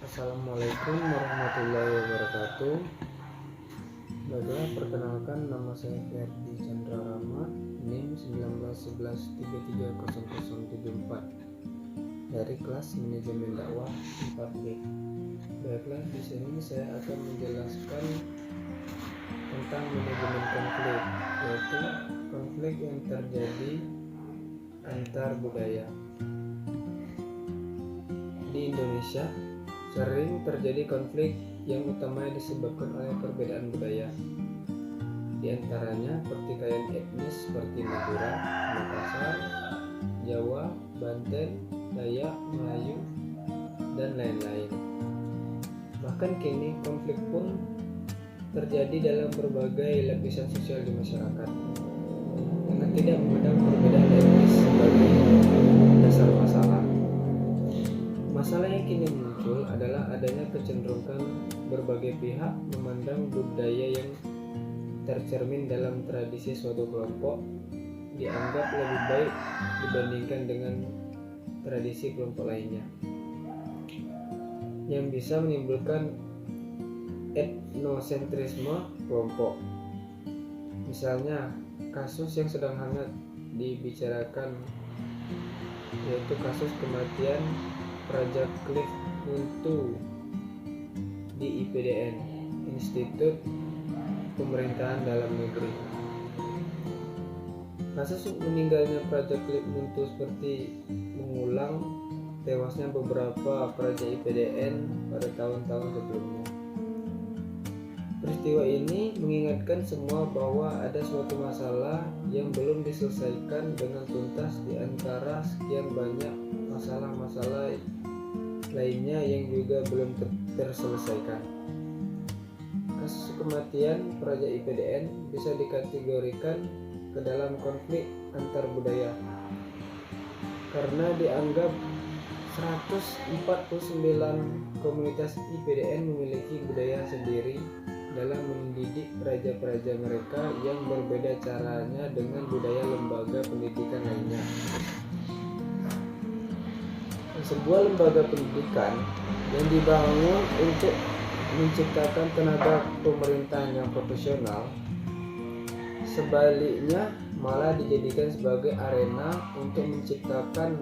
Assalamualaikum warahmatullahi wabarakatuh. Baiklah, perkenalkan, nama saya Ferdi Chandra Rama, NIM 1911330074 dari kelas manajemen dakwah 4B. Baiklah, di sini saya akan menjelaskan tentang manajemen konflik, yaitu konflik yang terjadi antar budaya. Di Indonesia sering terjadi konflik yang utamanya disebabkan oleh perbedaan budaya. Di antaranya pertikaian etnis seperti Madura, Makassar, Jawa, Banten, Dayak, Melayu, dan lain-lain. Bahkan kini konflik pun terjadi dalam berbagai lapisan sosial di masyarakat, dengan tidak memandang perbedaan etnis sebagai dasar masalah. Masalah yang kini muncul adalah adanya kecenderungan berbagai pihak memandang budaya yang tercermin dalam tradisi suatu kelompok dianggap lebih baik dibandingkan dengan tradisi kelompok lainnya, yang bisa menimbulkan etnosentrisme kelompok. Misalnya, kasus yang sedang hangat dibicarakan yaitu kasus kematian Raja Cliff Muntu di IPDN, Institut Pemerintahan Dalam Negeri. Kasus meninggalnya Raja Cliff Muntu seperti mengulang tewasnya beberapa praja IPDN pada tahun-tahun sebelumnya. Peristiwa ini mengingatkan semua bahwa ada suatu masalah yang belum diselesaikan dengan tuntas di antara sekian banyak masalah-masalah lainnya yang juga belum terselesaikan. Kasus kematian praja IPDN bisa dikategorikan ke dalam konflik antar budaya karena dianggap 149 komunitas IPDN memiliki budaya sendiri dalam mendidik praja-praja mereka yang berbeda caranya dengan budaya lembaga pendidikan lainnya. Sebuah lembaga pendidikan yang dibangun untuk menciptakan tenaga pemerintahan yang profesional, sebaliknya malah dijadikan sebagai arena untuk menciptakan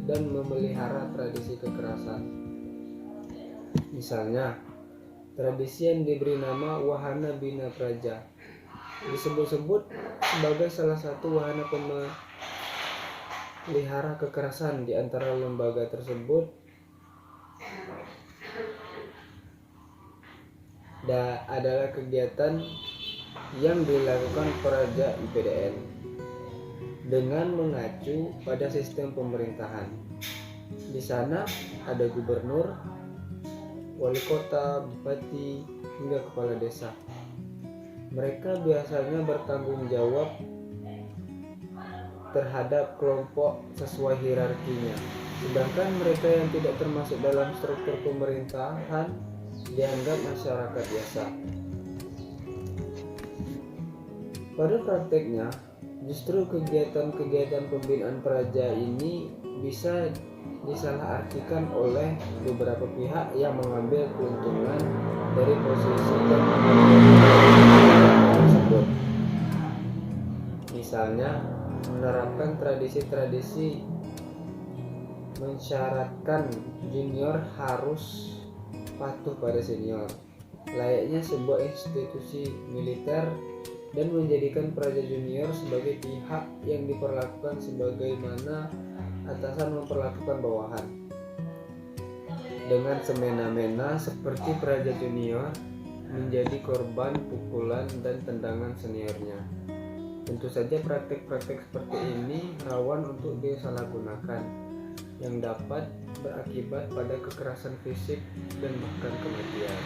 dan memelihara tradisi kekerasan. Misalnya, tradisi yang diberi nama Wahana Bina Praja disebut-sebut sebagai salah satu wahana pelihara kekerasan di antara lembaga tersebut adalah kegiatan yang dilakukan praja IPDN dengan mengacu pada sistem pemerintahan. Di sana ada gubernur, wali kota, bupati, hingga kepala desa. Mereka biasanya bertanggung jawab terhadap kelompok sesuai hierarkinya, sedangkan mereka yang tidak termasuk dalam struktur pemerintahan dianggap masyarakat biasa. Pada prakteknya, justru kegiatan-kegiatan pembinaan praja ini bisa disalahartikan oleh beberapa pihak yang mengambil keuntungan dari posisi dan tersebut. Misalnya, menerapkan tradisi-tradisi mensyaratkan junior harus patuh pada senior, layaknya sebuah institusi militer, dan menjadikan praja junior sebagai pihak yang diperlakukan sebagaimana atasan memperlakukan bawahan, dengan semena-mena seperti praja junior menjadi korban pukulan dan tendangan seniornya. Tentu saja praktek-praktek seperti ini rawan untuk disalahgunakan, yang dapat berakibat pada kekerasan fisik dan bahkan kematian.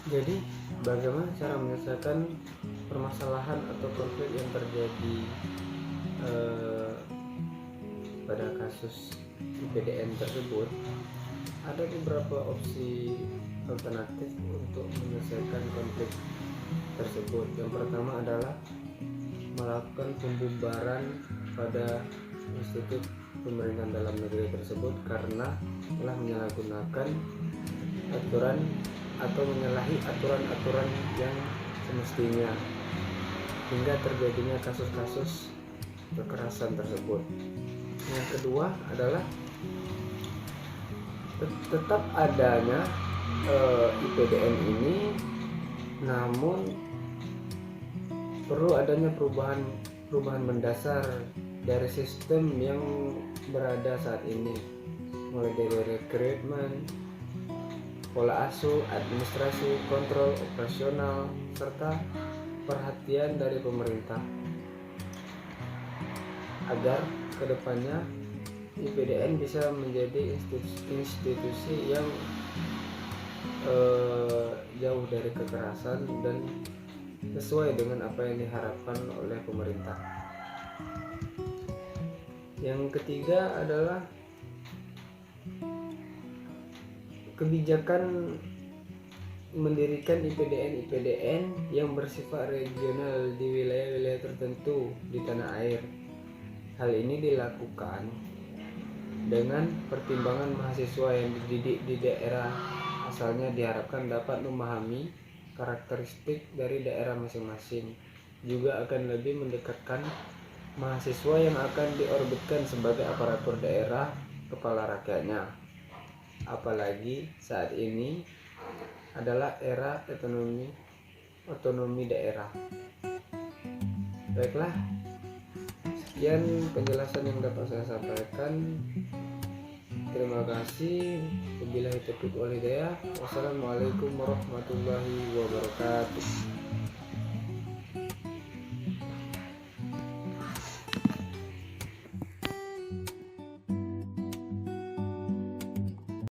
Jadi, bagaimana cara menyelesaikan permasalahan atau konflik yang terjadi pada kasus IPDN tersebut? Ada beberapa opsi alternatif untuk menyelesaikan konflik tersebut. Yang pertama adalah melakukan pembubaran pada institut pemerintahan dalam negeri tersebut karena telah menyalahgunakan aturan atau menyalahi aturan-aturan yang semestinya hingga terjadinya kasus-kasus kekerasan tersebut. Yang kedua adalah tetap adanya IPDN ini, namun perlu adanya perubahan mendasar dari sistem yang berada saat ini, mulai dari rekrutmen, pola asuh, administrasi, kontrol operasional, serta perhatian dari pemerintah agar kedepannya IPDN bisa menjadi institusi yang jauh dari kekerasan dan sesuai dengan apa yang diharapkan oleh pemerintah. Yang ketiga adalah kebijakan mendirikan IPDN yang bersifat regional di wilayah-wilayah tertentu di tanah air. Hal ini dilakukan dengan pertimbangan mahasiswa yang dididik di daerah asalnya diharapkan dapat memahami karakteristik dari daerah masing-masing. Juga akan lebih mendekatkan mahasiswa yang akan diorbitkan sebagai aparatur daerah kepala rakyatnya. Apalagi saat ini adalah era otonomi daerah. Baiklah, sekian penjelasan yang dapat saya sampaikan. Terima kasih. Wabillahi taufiq wal hidayah. Wassalamualaikum warahmatullahi wabarakatuh.